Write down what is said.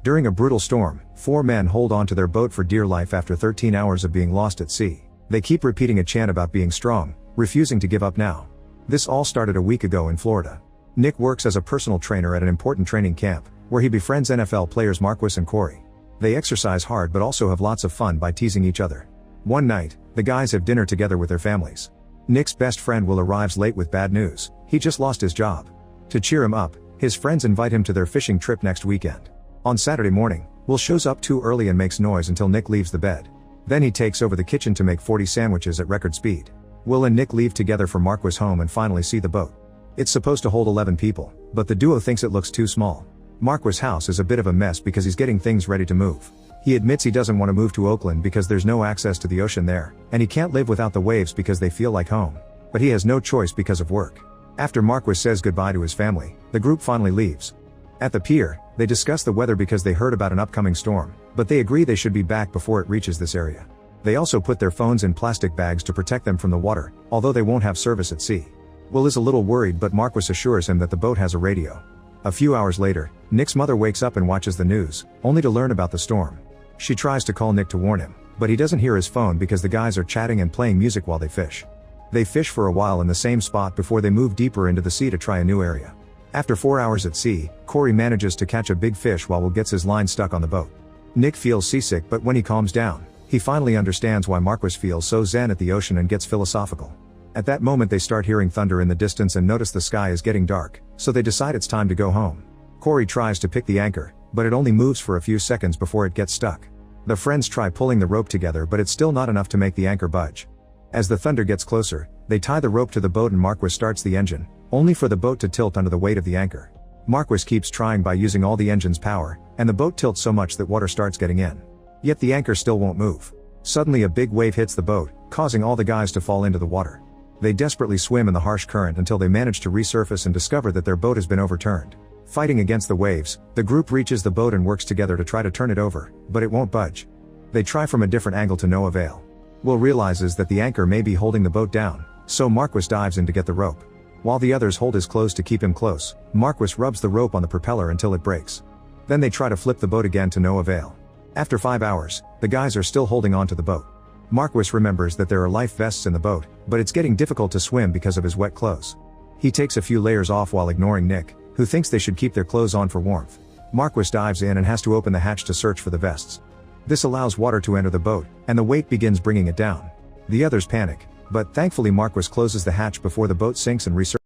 During a brutal storm, 4 men hold on to their boat for dear life after 13 hours of being lost at sea. They keep repeating a chant about being strong, refusing to give up now. This all started a week ago in Florida. Nick works as a personal trainer at an important training camp, where he befriends NFL players Marquis and Corey. They exercise hard but also have lots of fun by teasing each other. One night, the guys have dinner together with their families. Nick's best friend Will arrives late with bad news: he just lost his job. To cheer him up, his friends invite him to their fishing trip next weekend. On Saturday morning, Will shows up too early and makes noise until Nick leaves the bed. Then he takes over the kitchen to make 40 sandwiches at record speed. Will and Nick leave together for Marquis' home and finally see the boat. It's supposed to hold 11 people, but the duo thinks it looks too small. Marquis' house is a bit of a mess because he's getting things ready to move. He admits he doesn't want to move to Oakland because there's no access to the ocean there, and he can't live without the waves because they feel like home. But he has no choice because of work. After Marquis says goodbye to his family, the group finally leaves. At the pier, they discuss the weather because they heard about an upcoming storm, but they agree they should be back before it reaches this area. They also put their phones in plastic bags to protect them from the water, although they won't have service at sea. Will is a little worried, but Marquis assures him that the boat has a radio. A few hours later, Nick's mother wakes up and watches the news, only to learn about the storm. She tries to call Nick to warn him, but he doesn't hear his phone because the guys are chatting and playing music while they fish. They fish for a while in the same spot before they move deeper into the sea to try a new area. After 4 hours at sea, Corey manages to catch a big fish while Will gets his line stuck on the boat. Nick feels seasick, but when he calms down, he finally understands why Marquis feels so zen at the ocean and gets philosophical. At that moment they start hearing thunder in the distance and notice the sky is getting dark, so they decide it's time to go home. Corey tries to pick the anchor, but it only moves for a few seconds before it gets stuck. The friends try pulling the rope together, but it's still not enough to make the anchor budge. As the thunder gets closer, they tie the rope to the boat and Marquis starts the engine, only for the boat to tilt under the weight of the anchor. Marquis keeps trying by using all the engine's power, and the boat tilts so much that water starts getting in. Yet the anchor still won't move. Suddenly a big wave hits the boat, causing all the guys to fall into the water. They desperately swim in the harsh current until they manage to resurface and discover that their boat has been overturned. Fighting against the waves, the group reaches the boat and works together to try to turn it over, but it won't budge. They try from a different angle to no avail. Will realizes that the anchor may be holding the boat down, so Marquis dives in to get the rope. While the others hold his clothes to keep him close, Marquis rubs the rope on the propeller until it breaks. Then they try to flip the boat again to no avail. After 5 hours, the guys are still holding on to the boat. Marquis remembers that there are life vests in the boat, but it's getting difficult to swim because of his wet clothes. He takes a few layers off while ignoring Nick, who thinks they should keep their clothes on for warmth. Marquis dives in and has to open the hatch to search for the vests. This allows water to enter the boat, and the weight begins bringing it down. The others panic, but thankfully Marquis closes the hatch before the boat sinks and resurfaces.